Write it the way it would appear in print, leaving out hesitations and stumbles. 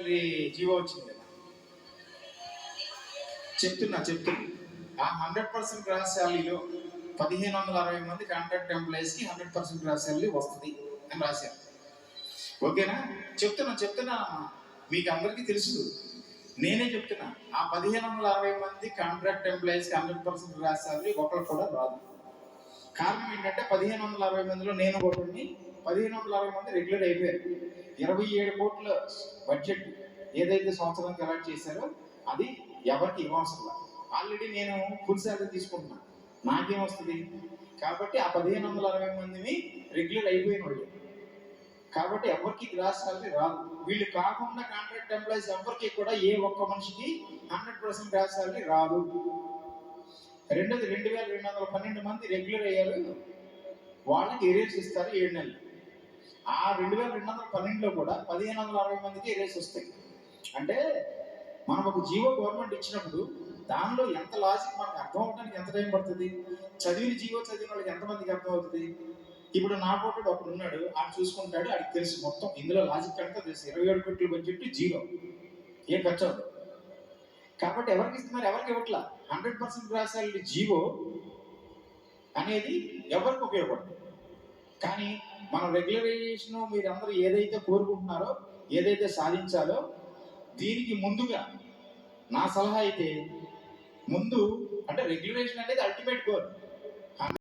Salary GO వచ్చింది కదా, చెప్తున్నా ఆ 100% గ్రాస్ శాలరీలో 1560 మంది కాంట్రాక్ట్ ఎంప్లాయీస్కి 100% గ్రాస్ శాలరీ వస్తుంది అని రాశారు. ఓకేనా? చెప్తున్నా మీకు అందరికీ తెలుసు, నేనే చెప్తున్నా. ఆ 1560 మంది కాంట్రాక్ట్ ఎంప్లాయీస్కి 100% గ్రాస్ శాలరీ ఒకరు కూడా రాదు. కారణం ఏంటంటే 1560 మందిలో నేను ఒకరిని, 1560 మంది రెగ్యులర్ అయిపోయారు. 27 కోట్ల బడ్జెట్ ఏదైతే సంవత్సరానికి అలాట్ చేశారో అది ఎవరికి ఇవ్వవసరం. ఆల్రెడీ నేను ఫుల్ శాలరీ తీసుకుంటున్నాను, నాకేం వస్తుంది? కాబట్టి ఆ 1560 మందిని రెగ్యులర్ అయిపోయిన వాళ్ళు, కాబట్టి ఎవరికి గ్రాస్ శాలరీ రాదు. వీళ్ళు కాకుండా కాంట్రాక్ట్ ఎంప్లాయీస్ ఎవరికి కూడా ఏ ఒక్క మనిషికి 100% గ్రాస్ శాలరీ రాదు. రెండోది 2212 మంది రెగ్యులర్ అయ్యారు, వాళ్ళకి ఎరేస్ ఇస్తారు 7 నెలలు. ఆ 2212లో కూడా 1560 మందికి ఎరేస్ వస్తాయి. అంటే మనం ఒక జీవో గవర్నమెంట్ ఇచ్చినప్పుడు దానిలో ఎంత లాజిక్ మనకు అర్థం అవడానికి ఎంత టైం పడుతుంది? చదివిన జీవో చదివిన వాళ్ళకి ఎంతమందికి అర్థం అవుతుంది? ఇప్పుడు నా పోటీ ఒకడు ఉన్నాడు, ఆడు చూసుకుంటాడు, ఆడికి తెలుసు మొత్తం ఇందులో లాజిక్ అంతా తెలుసు. 27 కోట్ల బడ్జెట్ జీరో, ఏం ఖర్చు అవుతుంది. కాబట్టి ఎవరికి ఇస్తున్నారు? ఎవరికి ఇవ్వట్లా. 100% గ్రాస్ శాలరీ జీవో అనేది ఎవరికి ఉపయోగపడుతుంది. కానీ మన రెగ్యులరైజేషన్ మీరందరూ ఏదైతే కోరుకుంటున్నారో, ఏదైతే సాధించాలో, దీనికి ముందుగా నా సలహా అయితే ముందు అంటే రెగ్యులరేషన్ అనేది అల్టిమేట్ గోల్.